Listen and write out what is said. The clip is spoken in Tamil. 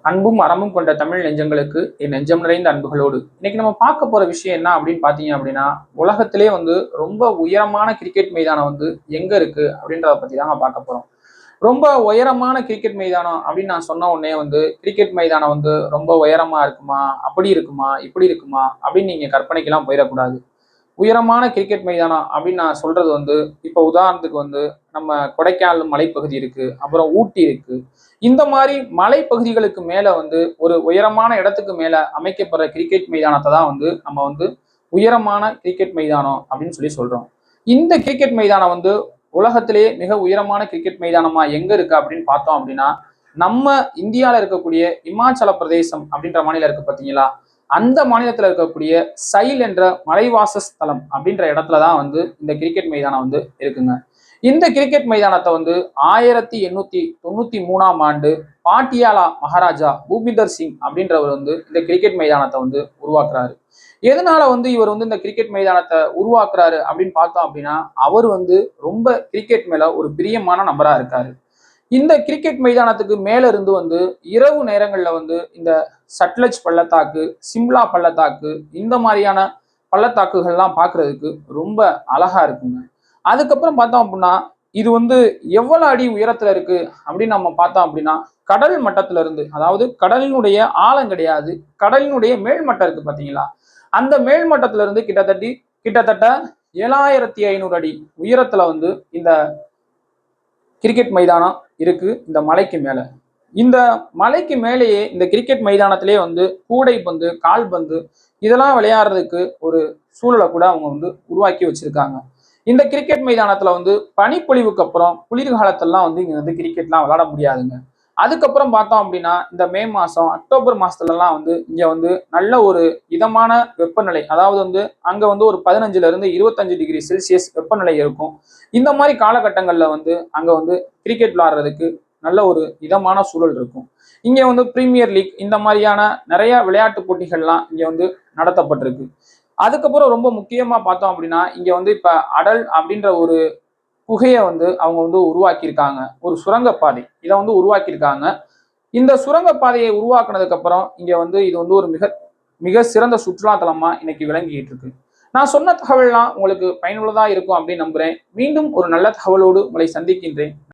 அன்பும் அறமும் கொண்ட தமிழ் நெஞ்சங்களுக்கு என் நெஞ்சம் நிறைந்த அன்புகளோடு இன்னைக்கு நம்ம பார்க்க போற விஷயம் என்ன அப்படின்னு பாத்தீங்க அப்படின்னா, உலகத்திலே ரொம்ப உயரமான கிரிக்கெட் மைதானம் எங்க இருக்கு அப்படின்றத பத்தி தாங்க பார்க்க போறோம். ரொம்ப உயரமான கிரிக்கெட் மைதானம் அப்படின்னு நான் சொன்ன உடனே கிரிக்கெட் மைதானம் ரொம்ப உயரமா இருக்குமா, அப்படி இருக்குமா, இப்படி இருக்குமா அப்படின்னு நீங்க கற்பனைக்கெல்லாம் போயிடக்கூடாது. உயரமான கிரிக்கெட் மைதானம் அப்படின்னு நான் சொல்றது இப்போ உதாரணத்துக்கு நம்ம கொடைக்கானல் மலைப்பகுதி இருக்கு, அப்புறம் ஊட்டி இருக்கு. இந்த மாதிரி மலைப்பகுதிகளுக்கு மேல ஒரு உயரமான இடத்துக்கு மேல அமைக்கப்படுற கிரிக்கெட் மைதானத்தை தான் நம்ம உயரமான கிரிக்கெட் மைதானம் அப்படின்னு சொல்லி சொல்றோம். இந்த கிரிக்கெட் மைதானம் உலகத்திலேயே மிக உயரமான கிரிக்கெட் மைதானமா எங்க இருக்கு அப்படின்னு பார்த்தோம் அப்படின்னா, நம்ம இந்தியாவில் இருக்கக்கூடிய இமாச்சல பிரதேசம் அப்படின்ற மாநிலம் இருக்கு பார்த்தீங்களா, அந்த மாநிலத்தில் இருக்கக்கூடிய சைல் என்ற மலைவாச ஸ்தலம் அப்படின்ற இடத்துல தான் இந்த கிரிக்கெட் மைதானம் இருக்குங்க. இந்த கிரிக்கெட் மைதானத்தை 1893ஆம் ஆண்டு பாட்டியாலா மகாராஜா பூபிந்தர் சிங் அப்படின்றவர் இந்த கிரிக்கெட் மைதானத்தை உருவாக்குறாரு. எதனால இவர் இந்த கிரிக்கெட் மைதானத்தை உருவாக்குறாரு அப்படின்னு பார்த்தோம் அப்படின்னா, அவர் ரொம்ப கிரிக்கெட் மேல ஒரு பிரியமான நபரா இருக்காரு. இந்த கிரிக்கெட் மைதானத்துக்கு மேல இருந்து இரவு நேரங்கள்ல இந்த சட்லஜ் பள்ளத்தாக்கு, சிம்லா பள்ளத்தாக்கு, இந்த மாதிரியான பள்ளத்தாக்குகள்லாம் பார்க்கறதுக்கு ரொம்ப அழகா இருக்குங்க. அதுக்கப்புறம் பார்த்தோம் அப்படின்னா, இது எவ்வளவு அடி உயரத்துல இருக்கு அப்படின்னு நம்ம பார்த்தோம் அப்படின்னா, கடல் மட்டத்துல இருந்து, அதாவது கடலினுடைய ஆழம் கிடையாது, கடலினுடைய மேல்மட்டம் இருக்கு பாத்தீங்களா, அந்த மேல்மட்டத்துல இருந்து கிட்டத்தட்ட 7500 அடி உயரத்துல இந்த கிரிக்கெட் மைதானம் இருக்கு. இந்த மலைக்கு மேல, இந்த மலைக்கு மேலேயே இந்த கிரிக்கெட் மைதானத்திலே கூடைப்பந்து, கால்பந்து இதெல்லாம் விளையாடுறதுக்கு ஒரு சூழலை கூட அவங்க உருவாக்கி வச்சிருக்காங்க. இந்த கிரிக்கெட் மைதானத்துல பனிப்பொழிவுக்கு அப்புறம் குளிர்காலத்தெல்லாம் இங்க கிரிக்கெட்லாம் விளையாட முடியாதுங்க. அதுக்கப்புறம் பார்த்தோம் அப்படின்னா, இந்த மே மாசம், அக்டோபர் மாசத்துலலாம் இங்க நல்ல ஒரு இதமான வெப்பநிலை, அதாவது அங்க ஒரு 15ல இருந்து 25 டிகிரி செல்சியஸ் வெப்பநிலை இருக்கும். இந்த மாதிரி காலகட்டங்கள்ல அங்க கிரிக்கெட் விளையாடுறதுக்கு நல்ல ஒரு இதமான சூழல் இருக்கும். இங்க பிரீமியர் லீக் இந்த மாதிரியான நிறைய விளையாட்டு போட்டிகள்லாம் இங்க நடத்தப்பட்டிருக்கு. அதுக்கப்புறம் ரொம்ப முக்கியமா பார்த்தோம் அப்படின்னா, இங்க இப்ப அடல் அப்படின்ற ஒரு குகையை அவங்க உருவாக்கியிருக்காங்க. ஒரு சுரங்கப்பாதை இதை உருவாக்கியிருக்காங்க. இந்த சுரங்கப்பாதையை உருவாக்குனதுக்கு அப்புறம் இங்க இது ஒரு மிக மிக சிறந்த சுற்றுலா தலமா இன்னைக்கு விளங்கிட்டு இருக்கு. நான் சொன்ன தகவல்லாம் உங்களுக்கு பயனுள்ளதா இருக்கும் அப்படின்னு நம்புறேன். மீண்டும் ஒரு நல்ல தகவலோடு உங்களை சந்திக்கின்றேன்.